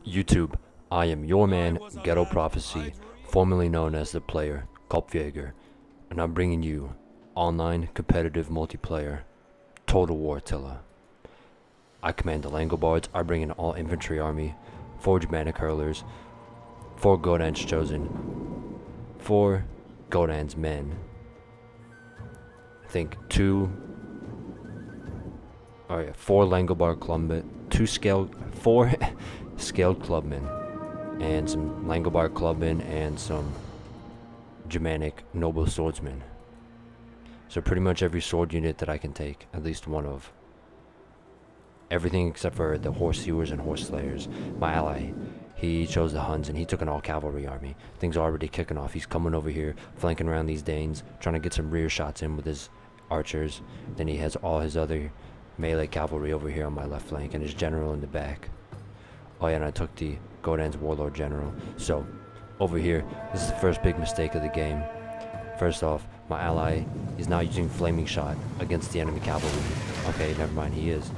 YouTube, I am your man, Ghetto Prophecy, formerly known as the player, Kopfjäger, and I'm bringing you online competitive multiplayer, Total War Attila. I command the Langobards. I bring an all-infantry army, 4 Germanic hurlers, 4 Godans chosen, 4 Godans men, I think 4 Langobard clubmen, 4 scaled clubmen, and some Langobard clubmen and some Germanic noble swordsmen. So pretty much every sword unit that I can take, at least one of. Everything except for the horse hewers and horse slayers. My ally, he chose the Huns and he took an all cavalry army. Things are already kicking off. He's coming over here, flanking around these Danes, trying to get some rear shots in with his archers. Then he has all his other melee cavalry over here on my left flank and his general in the back. Oh yeah, and I took the Godans warlord general. So over here, this is the first big mistake of the game. First off, my ally is not using flaming shot against the enemy cavalry. Okay, never mind, he is.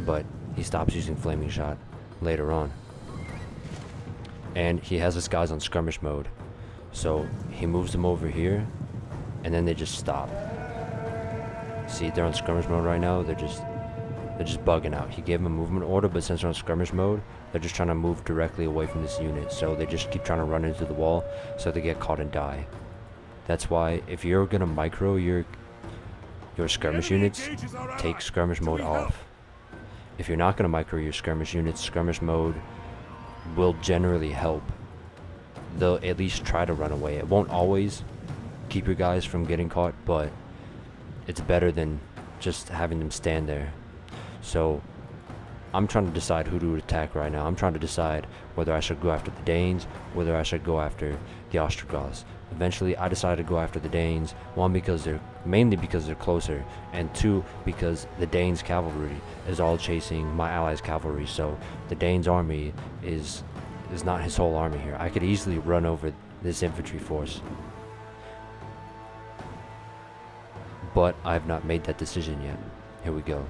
But he stops using flaming shot later on. And he has his guys on skirmish mode. So he moves them over here, and then they just stop. See, they're on skirmish mode right now. They're just bugging out. He gave them a movement order, but since they're on skirmish mode, they're just trying to move directly away from this unit. So they just keep trying to run into the wall, so they get caught and die. That's why if you're gonna micro your skirmish units, take skirmish mode off. If you're not gonna micro your skirmish units, skirmish mode will generally help. They'll at least try to run away. It won't always keep your guys from getting caught, but it's better than just having them stand there. So I'm trying to decide who to attack right now. I'm trying to decide whether I should go after the Danes, whether I should go after the Ostrogoths. Eventually I decided to go after the Danes, mainly because they're closer, and 2 because the Danes cavalry is all chasing my allies cavalry. So the Danes army is not his whole army here. I could easily run over this infantry force, but I've not made that decision yet. Here we go.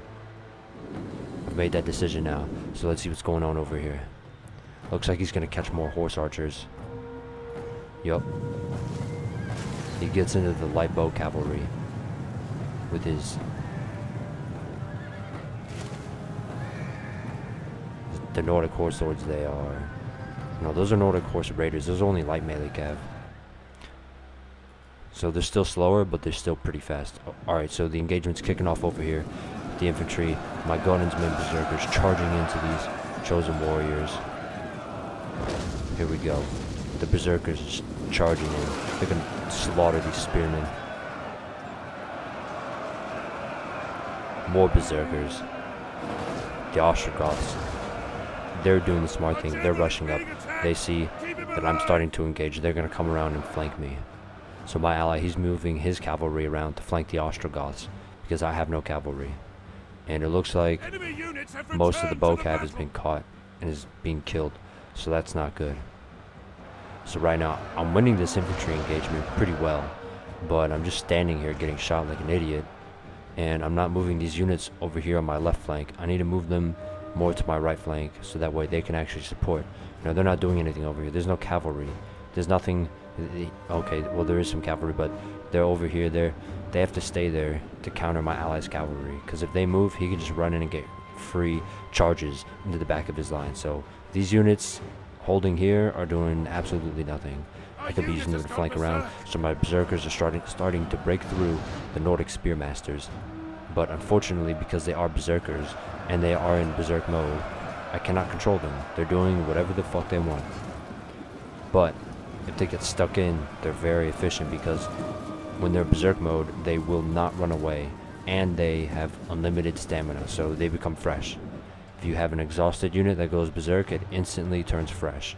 I've made that decision now, so let's see what's going on over here. Looks like he's gonna catch more horse archers. Yup. He gets into the light bow cavalry with the Nordic horse swords. They are, no, those are Nordic horse raiders. Those are only light melee cav. So they're still slower, but they're still pretty fast. Alright, so the engagement's kicking off over here. The infantry, my Godans men berserkers charging into these chosen warriors. Here we go. The berserkers just charging in. They're gonna slaughter these spearmen. More berserkers. The Ostrogoths, they're doing the smart thing. They're rushing up. They see that I'm starting to engage. They're gonna come around and flank me. So my ally, he's moving his cavalry around to flank the Ostrogoths because I have no cavalry. And it looks like most of the bow cav has been caught and is being killed. So that's not good. So right now, I'm winning this infantry engagement pretty well, but I'm just standing here getting shot like an idiot, and I'm not moving these units over here on my left flank. I need to move them more to my right flank, so that way they can actually support. You know, they're not doing anything over here. There's no cavalry. There's nothing. Okay, well there is some cavalry, but they're over here. They have to stay there to counter my allies' cavalry, because if they move, he can just run in and get free charges into the back of his line. So these units holding here are doing absolutely nothing. I could be using them to flank around, so my berserkers are starting to break through the Nordic spearmasters. But unfortunately, because they are berserkers and they are in berserk mode, I cannot control them. They're doing whatever the fuck they want. But if they get stuck in, they're very efficient, because when they're berserk mode, they will not run away, and they have unlimited stamina, so they become fresh. If you have an exhausted unit that goes berserk, it instantly turns fresh.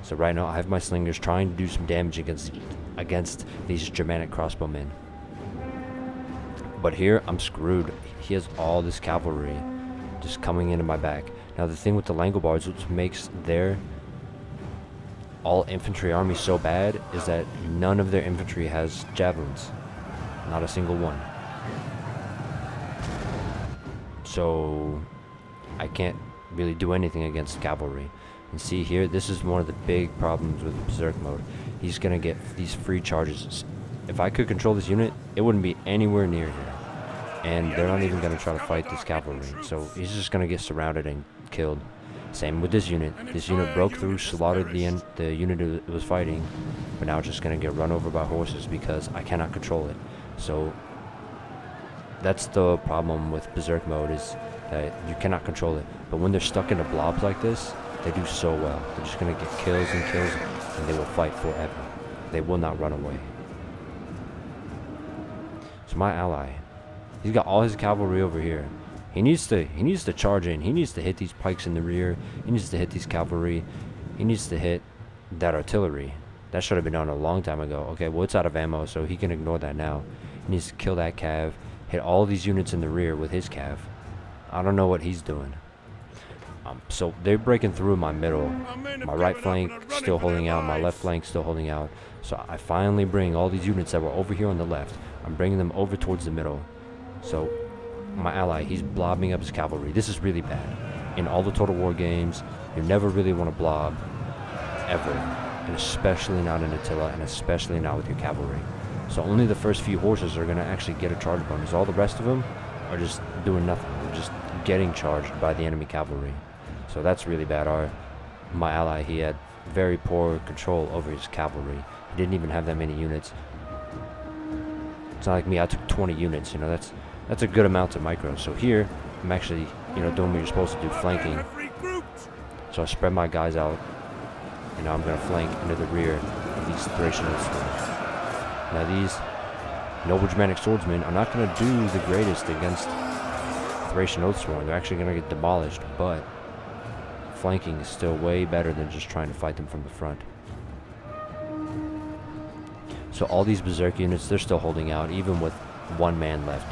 So right now I have my slingers trying to do some damage against these Germanic crossbowmen. But here I'm screwed. He has all this cavalry just coming into my back. Now the thing with the Langobards, which makes their all infantry army so bad, is that none of their infantry has javelins. Not a single one. So I can't really do anything against cavalry. And see here, this is one of the big problems with Berserk mode. He's gonna get these free charges. If I could control this unit, it wouldn't be anywhere near here. And they're not even gonna try to fight this cavalry. So he's just gonna get surrounded and killed. Same with this unit. This unit broke through, slaughtered the unit it was fighting, but now it's just gonna get run over by horses because I cannot control it. So that's the problem with Berserk mode, is that you cannot control it. But when they're stuck into blobs like this, they do so well. They're just gonna get kills and kills, and they will fight forever. They will not run away. So my ally, he's got all his cavalry over here. He needs to charge in. He needs to hit these pikes in the rear. He needs to hit these cavalry. He needs to hit that artillery. That should have been done a long time ago. Okay, well, it's out of ammo, so he can ignore that now. He needs to kill that CAV, hit all these units in the rear with his CAV. I don't know what he's doing. So they're breaking through my middle. My right flank still holding out. My left flank still holding out. So I finally bring all these units that were over here on the left. I'm bringing them over towards the middle. So my ally, he's blobbing up his cavalry. This is really bad. In all the Total War games, you never really want to blob, ever. And especially not in Attila, and especially not with your cavalry. So only the first few horses are going to actually get a charge bonus. All the rest of them are just doing nothing. They're just getting charged by the enemy cavalry. So that's really bad. My ally, he had very poor control over his cavalry. He didn't even have that many units. It's not like me, I took 20 units, you know, that's a good amount to micro. So here, I'm actually, you know, doing what you're supposed to do, flanking. So I spread my guys out, and now I'm going to flank into the rear of these Thracian swordsmen. Now these noble Germanic swordsmen are not going to do the greatest against Thracian Oathsworn. They're actually going to get demolished, but flanking is still way better than just trying to fight them from the front. So all these Berserk units, they're still holding out, even with 1 man left.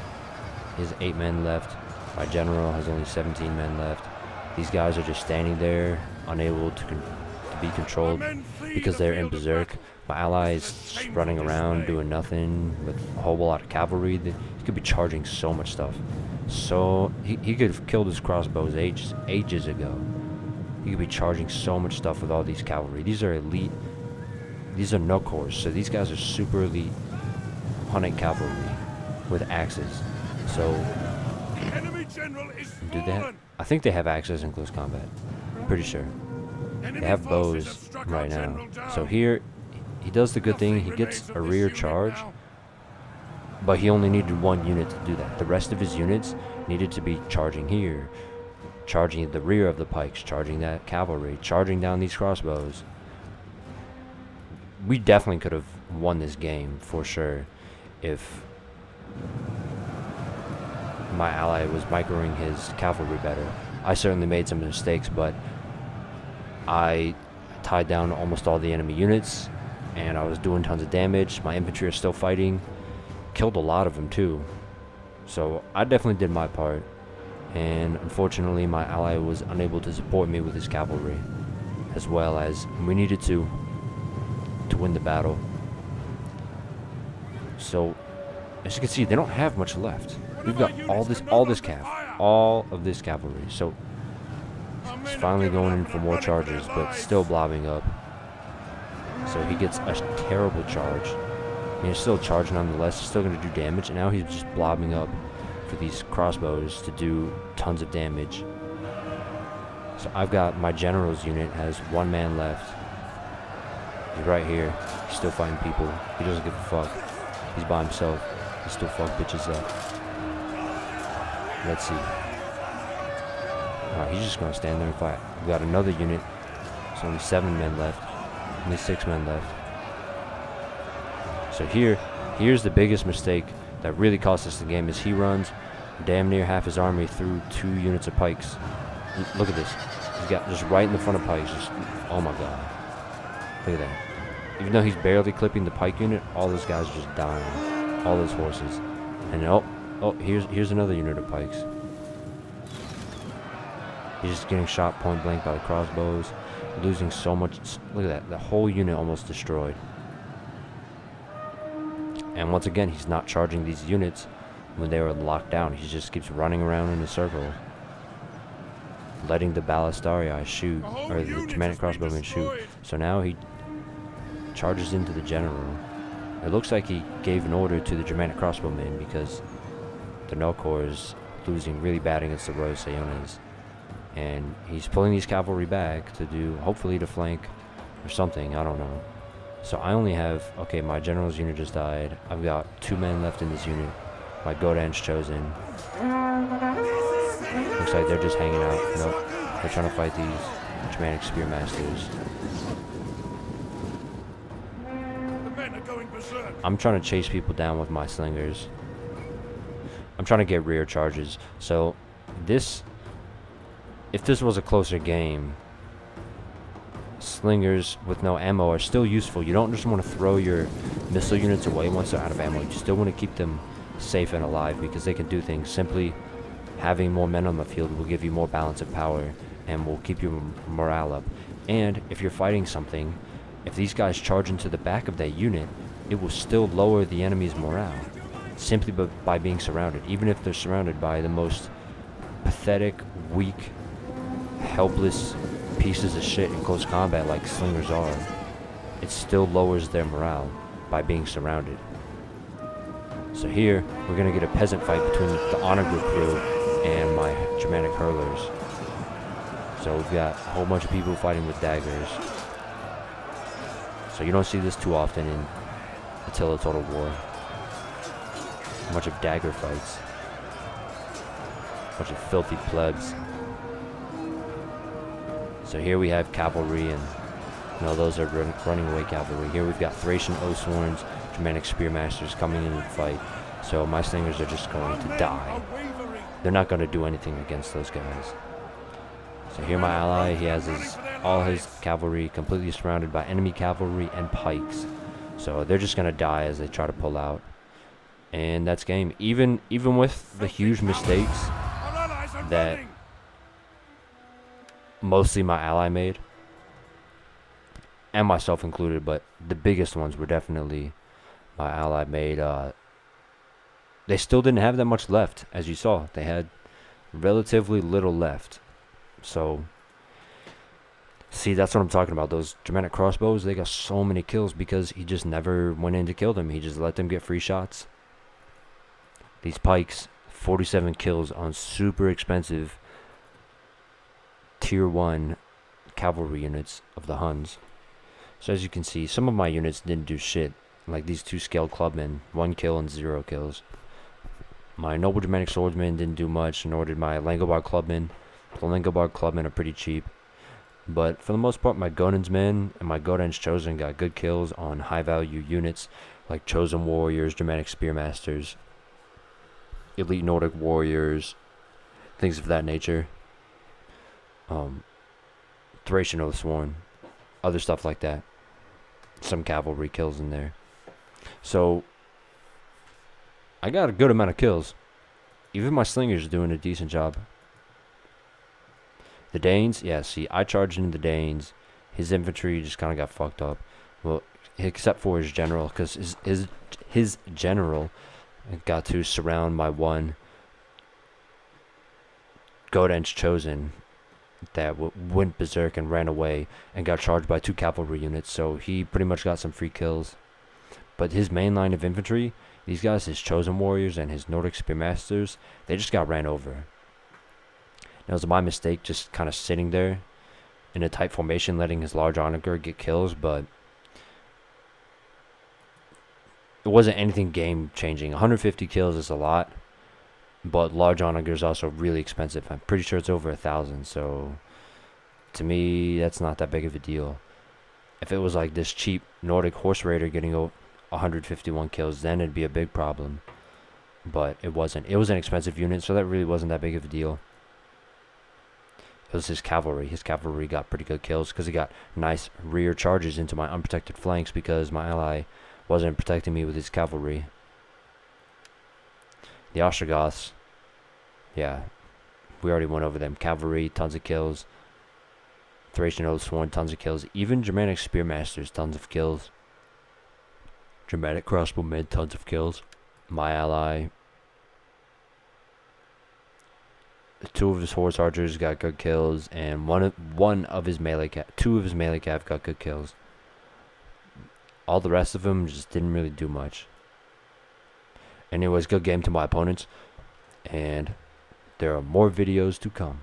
He has 8 men left. My general has only 17 men left. These guys are just standing there, unable to be controlled because they're in Berserk. My ally is just running around, doing nothing with a whole lot of cavalry. He could be charging so much stuff. So he could have killed his crossbows ages ago. He could be charging so much stuff with all these cavalry. These are elite. These are no cores, so these guys are super elite hunting cavalry with axes. So do they have, I think they have axes in close combat. I'm pretty sure. They have bows right now. So here, he does the good thing. He gets a rear charge, but he only needed 1 unit to do that. The rest of his units needed to be charging here, charging the rear of the pikes, charging that cavalry, charging down these crossbows. We definitely could have won this game for sure if my ally was microing his cavalry better. I certainly made some mistakes, but I tied down almost all the enemy units, and I was doing tons of damage. My infantry are still fighting. Killed a lot of them too. So I definitely did my part. And unfortunately, my ally was unable to support me with his cavalry, as well as we needed to win the battle. So as you can see, they don't have much left. We've got all of this cavalry. So he's finally going in for more charges, but still blobbing up. So he gets a terrible charge. I mean, he's still charging nonetheless. He's still going to do damage, and now he's just blobbing up for these crossbows to do tons of damage. So I've got my general's unit has 1 man left. He's right here. He's still fighting people. He doesn't give a fuck. He's by himself. He still fuck bitches up. Let's see. Alright, he's just gonna stand there and fight. We got another unit. There's only 7 men left. Only 6 men left. So here's the biggest mistake that really cost us the game, is he runs damn near half his army through 2 units of pikes. Look at this. He's got just right in the front of pikes. Just, oh my god. Look at that. Even though he's barely clipping the pike unit, all those guys are just dying. All those horses. And oh, here's another unit of pikes. He's just getting shot point blank by the crossbows. Losing so much. Look at that. The whole unit almost destroyed. And once again, he's not charging these units when they were locked down. He just keeps running around in a circle. letting the Ballastarii shoot, or the Germanic crossbowmen shoot. So now he charges into the general. It looks like he gave an order to the Germanic crossbowmen because the Nulcor is losing really bad against the Royal Sayones. And he's pulling these cavalry back to do, hopefully to flank or something, I don't know. So I only have, okay, my general's unit just died. I've got 2 men left in this unit. My Godan's chosen. Looks like they're just hanging out. Nope, they're trying to fight these Germanic Spearmasters. I'm trying to chase people down with my slingers. I'm trying to get rear charges. So this, if this was a closer game, slingers with no ammo are still useful. You don't just want to throw your missile units away once they're out of ammo. You still want to keep them safe and alive because they can do things. Simply having more men on the field will give you more balance of power and will keep your morale up. And if you're fighting something, if these guys charge into the back of that unit, it will still lower the enemy's morale simply by being surrounded. Even if they're surrounded by the most pathetic, weak, helpless pieces of shit in close combat like slingers are, it still lowers their morale by being surrounded. So here, we're going to get a peasant fight between the honor group crew and my Germanic hurlers. So we've got a whole bunch of people fighting with daggers. So you don't see this too often in Attila Total War. A bunch of dagger fights. A bunch of filthy plebs. So here we have cavalry, and no, those are running away cavalry. Here we've got Thracian Oathsworns, Germanic Spearmasters coming in the fight. So my slingers are just going to die. They're not going to do anything against those guys. So here my ally, he has all his cavalry completely surrounded by enemy cavalry and pikes. So they're just going to die as they try to pull out. And that's game. Even with the huge mistakes that mostly my ally made, and myself included, but the biggest ones were definitely my ally made. They still didn't have that much left, as you saw. They had relatively little left. So, see, that's what I'm talking about. Those Germanic crossbows, they got so many kills because he just never went in to kill them. He just let them get free shots. These pikes, 47 kills on super expensive tier 1 cavalry units of the Huns. So as you can see, some of my units didn't do shit. Like these 2 scaled clubmen, 1 kill and 0 kills. My noble Germanic swordsmen didn't do much, nor did my Langobard clubmen. The Langobard clubmen are pretty cheap. But for the most part, my Godan's men and my Godan's chosen got good kills on high value units like chosen warriors, Germanic spearmasters, elite Nordic warriors, things of that nature. Thracian Oathsworn, other stuff like that. Some cavalry kills in there. So I got a good amount of kills. Even my slingers are doing a decent job. The Danes, yeah, see, I charged into the Danes. His infantry just kind of got fucked up. Well, except for his general, because his general got to surround my one Godan's chosen that went berserk and ran away and got charged by 2 cavalry units. So he pretty much got some free kills. But his main line of infantry, these guys, his chosen warriors and his Nordic spearmasters, they just got ran over. It was my mistake just kind of sitting there in a tight formation, letting his large onager get kills, but it wasn't anything game changing. 150 kills is a lot, but large onager is also really expensive. I'm pretty sure it's over 1,000, so to me, that's not that big of a deal. If it was like this cheap Nordic horse raider getting 151 kills, then it'd be a big problem. But it wasn't. It was an expensive unit, so that really wasn't that big of a deal. It was his cavalry. His cavalry got pretty good kills because he got nice rear charges into my unprotected flanks because my ally wasn't protecting me with his cavalry. The Ostrogoths, yeah, we already went over them. Cavalry, tons of kills. Thracian Oathsworn, tons of kills. Even Germanic Spearmasters, tons of kills. Germanic Crossbowmen, tons of kills. My ally, Two of his horse archers got good kills, and one of his melee two of his melee cav got good kills. All the rest of them just didn't really do much. Anyways, good game to my opponents, and there are more videos to come.